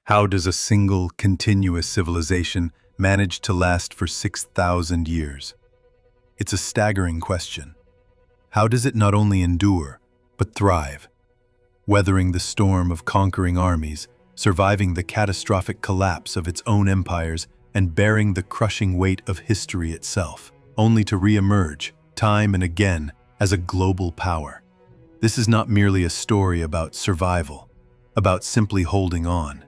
How does a single, continuous civilization manage to last for 6,000 years? It's a staggering question. How does it not only endure, but thrive? Weathering the storm of conquering armies, surviving the catastrophic collapse of its own empires, and bearing the crushing weight of history itself, only to re-emerge, time and again, as a global power. This is not merely a story about survival, about simply holding on.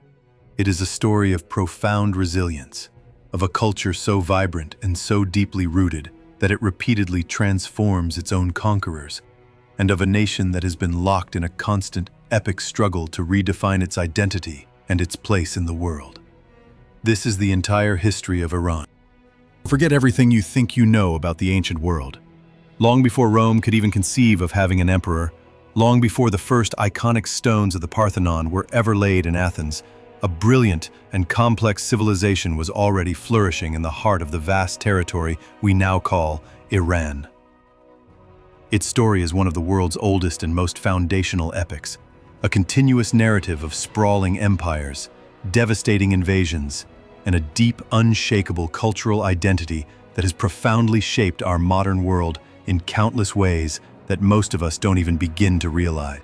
It is a story of profound resilience, of a culture so vibrant and so deeply rooted that it repeatedly transforms its own conquerors, and of a nation that has been locked in a constant, epic struggle to redefine its identity and its place in the world. This is the entire history of Iran. Forget everything you think you know about the ancient world. Long before Rome could even conceive of having an emperor, long before the first iconic stones of the Parthenon were ever laid in Athens, a brilliant and complex civilization was already flourishing in the heart of the vast territory we now call Iran. Its story is one of the world's oldest and most foundational epics, a continuous narrative of sprawling empires, devastating invasions, and a deep, unshakable cultural identity that has profoundly shaped our modern world in countless ways that most of us don't even begin to realize.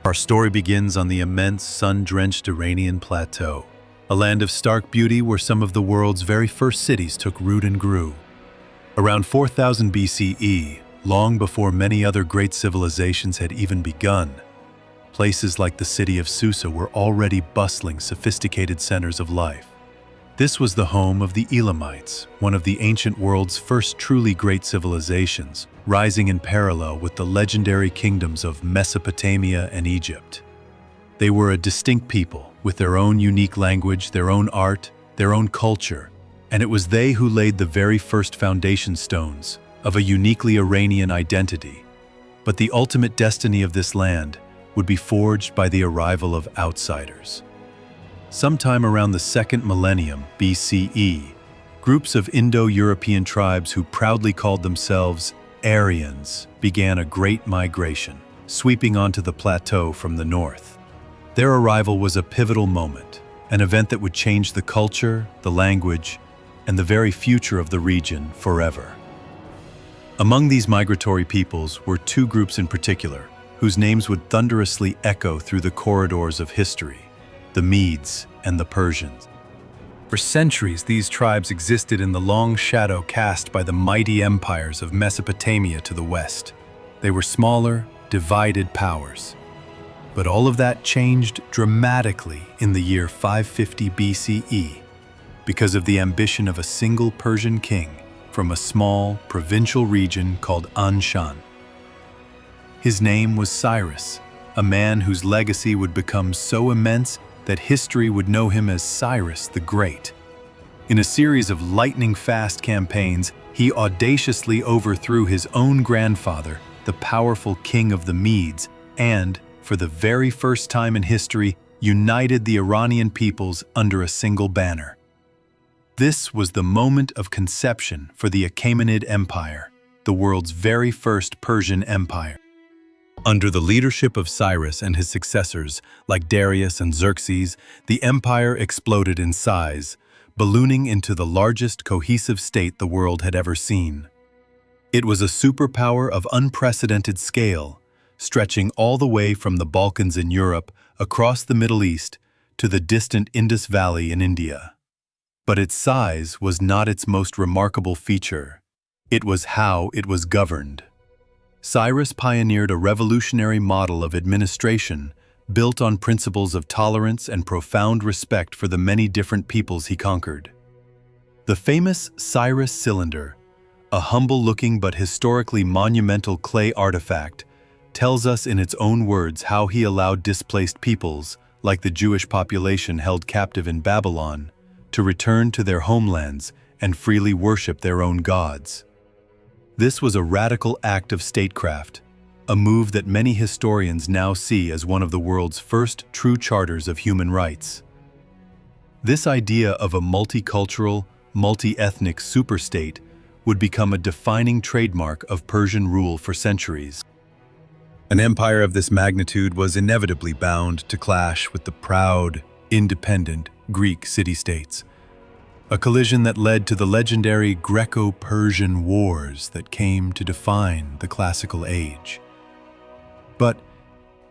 Our story begins on the immense, sun-drenched Iranian plateau, a land of stark beauty where some of the world's very first cities took root and grew. Around 4000 BCE, long before many other great civilizations had even begun, places like the city of Susa were already bustling, sophisticated centers of life. This was the home of the Elamites, one of the ancient world's first truly great civilizations, rising in parallel with the legendary kingdoms of Mesopotamia and Egypt. They were a distinct people, with their own unique language, their own art, their own culture, and it was they who laid the very first foundation stones of a uniquely Iranian identity. But the ultimate destiny of this land would be forged by the arrival of outsiders. Sometime around the second millennium BCE, groups of Indo-European tribes who proudly called themselves Aryans began a great migration, sweeping onto the plateau from the north. Their arrival was a pivotal moment, an event that would change the culture, the language, and the very future of the region forever. Among these migratory peoples were two groups in particular, whose names would thunderously echo through the corridors of history: the Medes and the Persians. For centuries, these tribes existed in the long shadow cast by the mighty empires of Mesopotamia to the west. They were smaller, divided powers. But all of that changed dramatically in the year 550 BCE because of the ambition of a single Persian king from a small, provincial region called Anshan. His name was Cyrus, a man whose legacy would become so immense that history would know him as Cyrus the Great. In a series of lightning-fast campaigns, he audaciously overthrew his own grandfather, the powerful king of the Medes, and, for the very first time in history, united the Iranian peoples under a single banner. This was the moment of conception for the Achaemenid Empire, the world's very first Persian empire. Under the leadership of Cyrus and his successors, like Darius and Xerxes, the empire exploded in size, ballooning into the largest cohesive state the world had ever seen. It was a superpower of unprecedented scale, stretching all the way from the Balkans in Europe, across the Middle East, to the distant Indus Valley in India. But its size was not its most remarkable feature. It was how it was governed. Cyrus pioneered a revolutionary model of administration built on principles of tolerance and profound respect for the many different peoples he conquered. The famous Cyrus cylinder, a humble-looking but historically monumental clay artifact, tells us in its own words how he allowed displaced peoples, like the Jewish population held captive in Babylon, to return to their homelands and freely worship their own gods. This was a radical act of statecraft, a move that many historians now see as one of the world's first true charters of human rights. This idea of a multicultural, multi-ethnic superstate would become a defining trademark of Persian rule for centuries. An empire of this magnitude was inevitably bound to clash with the proud, independent Greek city-states. A collision that led to the legendary Greco-Persian wars that came to define the classical age. But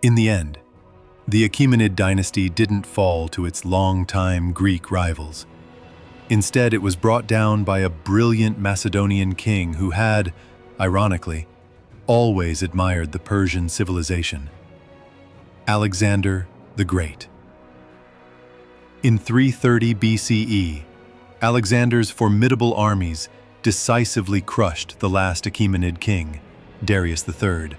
in the end, the Achaemenid dynasty didn't fall to its longtime Greek rivals. Instead, it was brought down by a brilliant Macedonian king who had, ironically, always admired the Persian civilization: Alexander the Great. In 330 BCE, Alexander's formidable armies decisively crushed the last Achaemenid king, Darius III,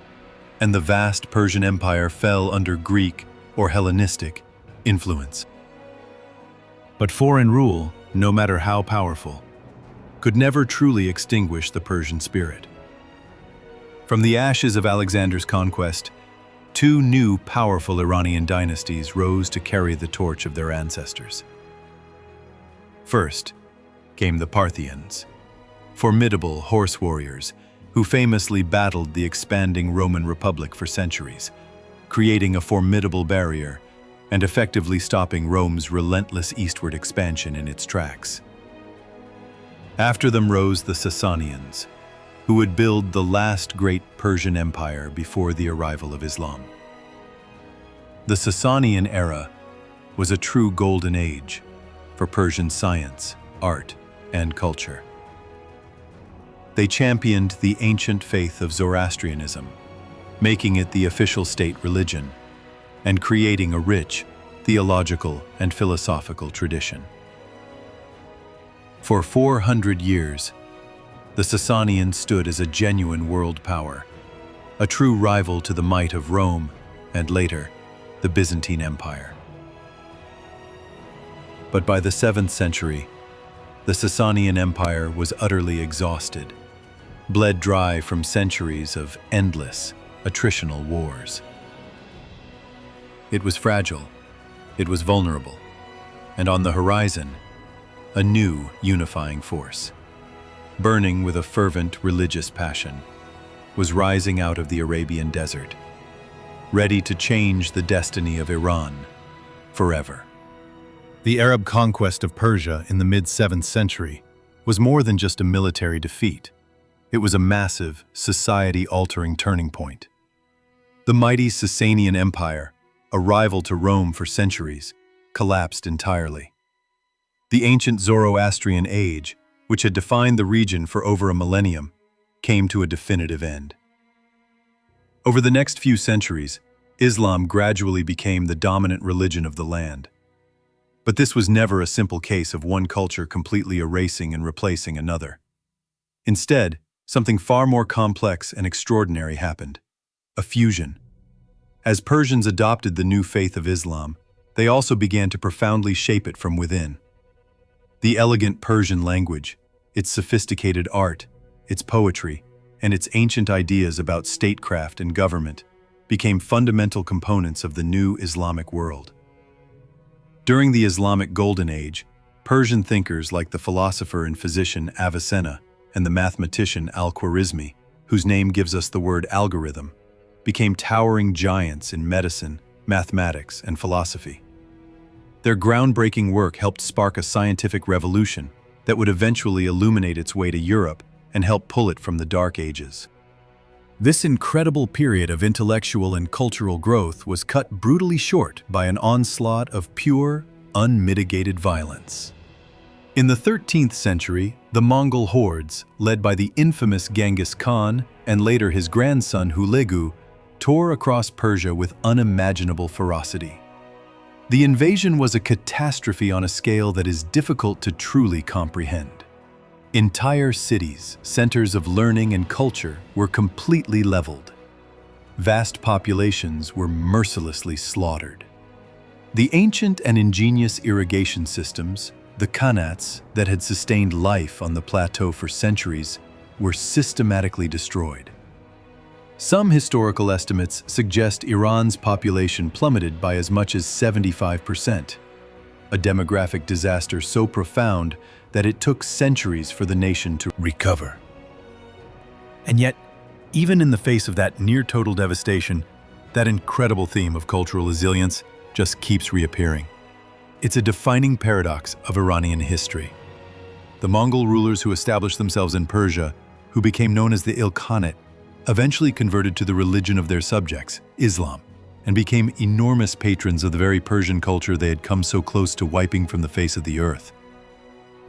and the vast Persian Empire fell under Greek or Hellenistic influence. But foreign rule, no matter how powerful, could never truly extinguish the Persian spirit. From the ashes of Alexander's conquest, two new powerful Iranian dynasties rose to carry the torch of their ancestors. First came the Parthians, formidable horse warriors who famously battled the expanding Roman Republic for centuries, creating a formidable barrier and effectively stopping Rome's relentless eastward expansion in its tracks. After them rose the Sasanians, who would build the last great Persian empire before the arrival of Islam. The Sasanian era was a true golden age for Persian science, art, and culture. They championed the ancient faith of Zoroastrianism, making it the official state religion, and creating a rich theological and philosophical tradition. For 400 years, the Sasanians stood as a genuine world power, a true rival to the might of Rome and later, the Byzantine Empire. But by the 7th century, the Sasanian Empire was utterly exhausted, bled dry from centuries of endless, attritional wars. It was fragile, it was vulnerable, and on the horizon, a new unifying force, burning with a fervent religious passion, was rising out of the Arabian desert, ready to change the destiny of Iran forever. The Arab conquest of Persia in the mid-7th century was more than just a military defeat. It was a massive, society-altering turning point. The mighty Sasanian Empire, a rival to Rome for centuries, collapsed entirely. The ancient Zoroastrian age, which had defined the region for over a millennium, came to a definitive end. Over the next few centuries, Islam gradually became the dominant religion of the land. But this was never a simple case of one culture completely erasing and replacing another. Instead, something far more complex and extraordinary happened: a fusion. As Persians adopted the new faith of Islam, they also began to profoundly shape it from within. The elegant Persian language, its sophisticated art, its poetry, and its ancient ideas about statecraft and government became fundamental components of the new Islamic world. During the Islamic Golden Age, Persian thinkers like the philosopher and physician Avicenna and the mathematician Al-Khwarizmi, whose name gives us the word algorithm, became towering giants in medicine, mathematics, and philosophy. Their groundbreaking work helped spark a scientific revolution that would eventually illuminate its way to Europe and help pull it from the Dark Ages. This incredible period of intellectual and cultural growth was cut brutally short by an onslaught of pure, unmitigated violence. In the 13th century, the Mongol hordes, led by the infamous Genghis Khan and later his grandson Hulegu, tore across Persia with unimaginable ferocity. The invasion was a catastrophe on a scale that is difficult to truly comprehend. Entire cities, centers of learning and culture, were completely leveled. Vast populations were mercilessly slaughtered. The ancient and ingenious irrigation systems, the qanats that had sustained life on the plateau for centuries, were systematically destroyed. Some historical estimates suggest Iran's population plummeted by as much as 75%, a demographic disaster so profound that it took centuries for the nation to recover. And yet, even in the face of that near-total devastation, that incredible theme of cultural resilience just keeps reappearing. It's a defining paradox of Iranian history. The Mongol rulers who established themselves in Persia, who became known as the Ilkhanate, eventually converted to the religion of their subjects, Islam, and became enormous patrons of the very Persian culture they had come so close to wiping from the face of the earth.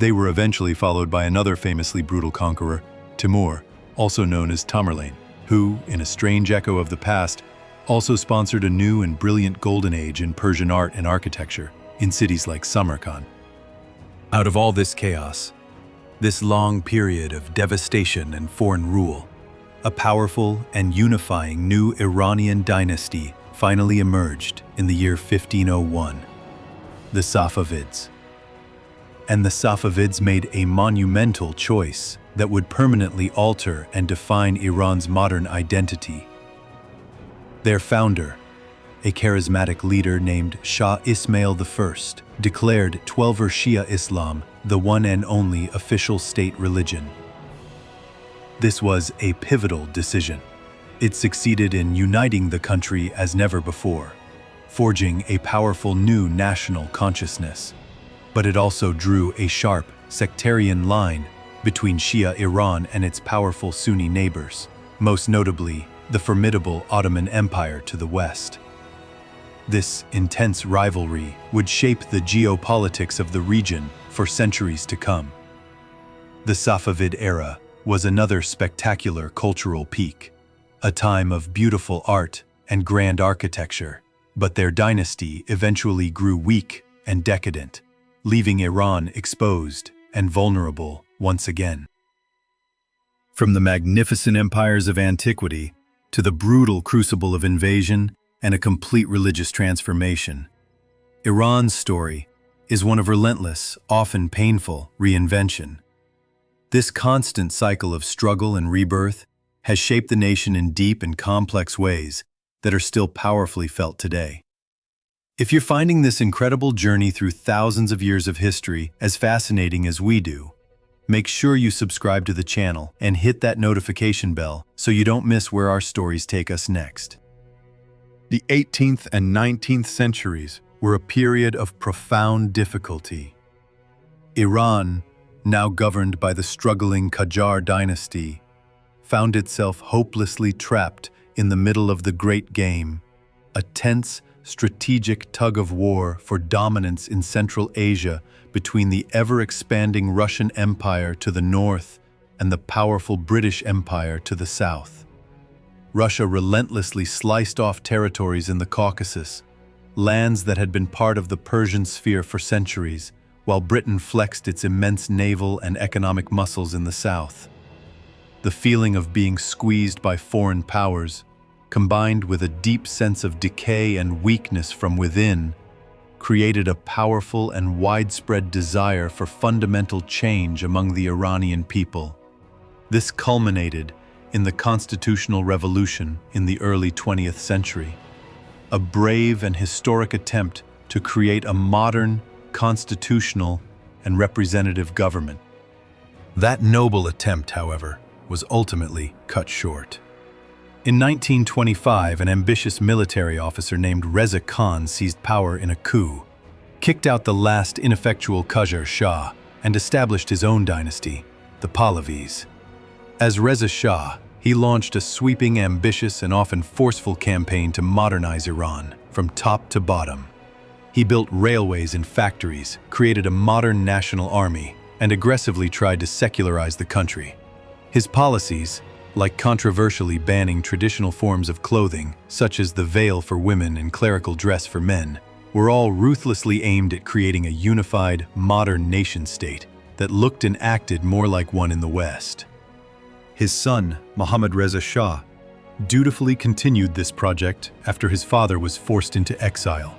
They were eventually followed by another famously brutal conqueror, Timur, also known as Tamerlane, who, in a strange echo of the past, also sponsored a new and brilliant golden age in Persian art and architecture in cities like Samarkand. Out of all this chaos, this long period of devastation and foreign rule, a powerful and unifying new Iranian dynasty finally emerged in the year 1501, the Safavids. And the Safavids made a monumental choice that would permanently alter and define Iran's modern identity. Their founder, a charismatic leader named Shah Ismail I, declared Twelver Shia Islam the one and only official state religion. This was a pivotal decision. It succeeded in uniting the country as never before, forging a powerful new national consciousness. But it also drew a sharp, sectarian line between Shia Iran and its powerful Sunni neighbors, most notably the formidable Ottoman Empire to the west. This intense rivalry would shape the geopolitics of the region for centuries to come. The Safavid era was another spectacular cultural peak, a time of beautiful art and grand architecture, but their dynasty eventually grew weak and decadent, leaving Iran exposed and vulnerable once again. From the magnificent empires of antiquity to the brutal crucible of invasion and a complete religious transformation, Iran's story is one of relentless, often painful, reinvention. This constant cycle of struggle and rebirth has shaped the nation in deep and complex ways that are still powerfully felt today. If you're finding this incredible journey through thousands of years of history as fascinating as we do, make sure you subscribe to the channel and hit that notification bell so you don't miss where our stories take us next. The 18th and 19th centuries were a period of profound difficulty. Iran, now governed by the struggling Qajar dynasty, found itself hopelessly trapped in the middle of the Great Game, a tense, strategic tug-of-war for dominance in Central Asia between the ever-expanding Russian Empire to the north and the powerful British Empire to the south. Russia relentlessly sliced off territories in the Caucasus, lands that had been part of the Persian sphere for centuries, while Britain flexed its immense naval and economic muscles in the south. The feeling of being squeezed by foreign powers, combined with a deep sense of decay and weakness from within, created a powerful and widespread desire for fundamental change among the Iranian people. This culminated in the constitutional revolution in the early 20th century, a brave and historic attempt to create a modern, constitutional, and representative government. That noble attempt, however, was ultimately cut short. In 1925, an ambitious military officer named Reza Khan seized power in a coup, kicked out the last ineffectual Qajar Shah, and established his own dynasty, the Pahlavis. As Reza Shah, he launched a sweeping, ambitious, and often forceful campaign to modernize Iran from top to bottom. He built railways and factories, created a modern national army, and aggressively tried to secularize the country. His policies, like controversially banning traditional forms of clothing, such as the veil for women and clerical dress for men, were all ruthlessly aimed at creating a unified, modern nation-state that looked and acted more like one in the West. His son, Mohammad Reza Shah, dutifully continued this project after his father was forced into exile.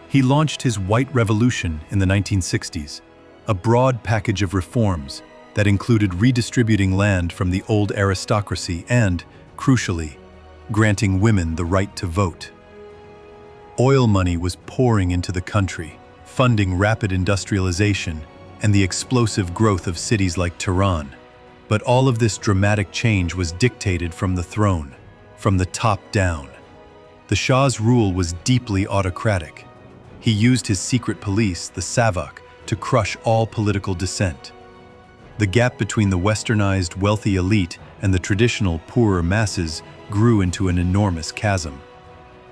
He launched his White Revolution in the 1960s, a broad package of reforms that included redistributing land from the old aristocracy and, crucially, granting women the right to vote. Oil money was pouring into the country, funding rapid industrialization and the explosive growth of cities like Tehran. But all of this dramatic change was dictated from the throne, from the top down. The Shah's rule was deeply autocratic. He used his secret police, the Savak, to crush all political dissent. The gap between the westernized wealthy elite and the traditional poorer masses grew into an enormous chasm,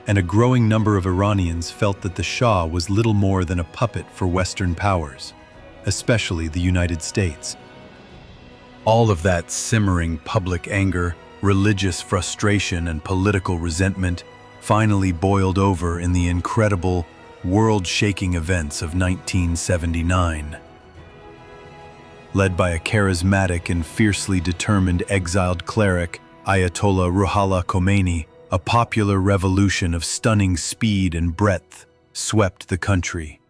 and a growing number of Iranians felt that the Shah was little more than a puppet for Western powers, especially the United States. All of that simmering public anger, religious frustration, and political resentment finally boiled over in the incredible, world-shaking events of 1979. Led by a charismatic and fiercely determined exiled cleric, Ayatollah Ruhollah Khomeini, a popular revolution of stunning speed and breadth swept the country.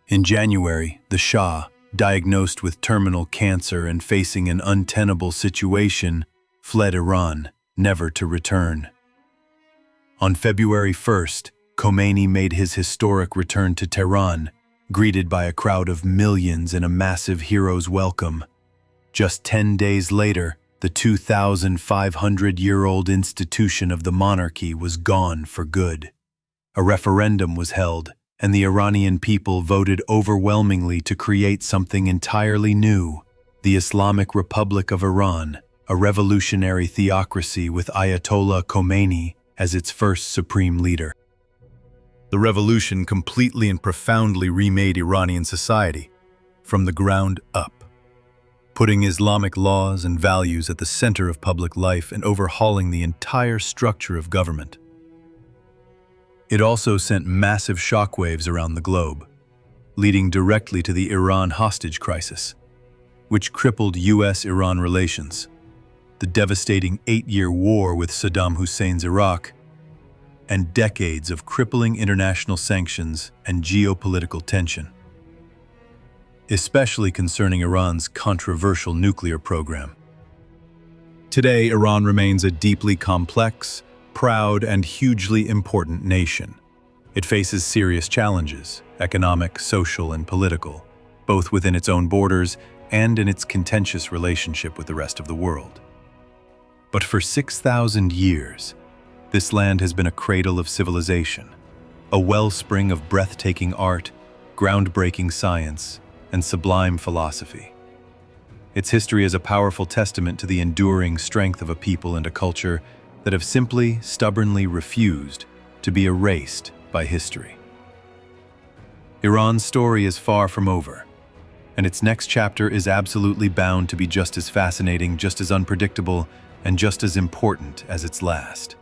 In January, the Shah, diagnosed with terminal cancer and facing an untenable situation, fled Iran, never to return. On February 1st, Khomeini made his historic return to Tehran, greeted by a crowd of millions in a massive hero's welcome. Just 10 days later, the 2,500-year-old institution of the monarchy was gone for good. A referendum was held, and the Iranian people voted overwhelmingly to create something entirely new, the Islamic Republic of Iran, a revolutionary theocracy with Ayatollah Khomeini as its first supreme leader. The revolution completely and profoundly remade Iranian society from the ground up, putting Islamic laws and values at the center of public life and overhauling the entire structure of government. It also sent massive shockwaves around the globe, leading directly to the Iran hostage crisis, which crippled U.S.-Iran relations, the devastating 8-year war with Saddam Hussein's Iraq, and decades of crippling international sanctions and geopolitical tension, especially concerning Iran's controversial nuclear program. Today, Iran remains a deeply complex, proud, and hugely important nation. It faces serious challenges, economic, social, and political, both within its own borders and in its contentious relationship with the rest of the world. But for 6,000 years, this land has been a cradle of civilization, a wellspring of breathtaking art, groundbreaking science, and sublime philosophy. Its history is a powerful testament to the enduring strength of a people and a culture that have simply, stubbornly refused to be erased by history. Iran's story is far from over, and its next chapter is absolutely bound to be just as fascinating, just as unpredictable, and just as important as its last.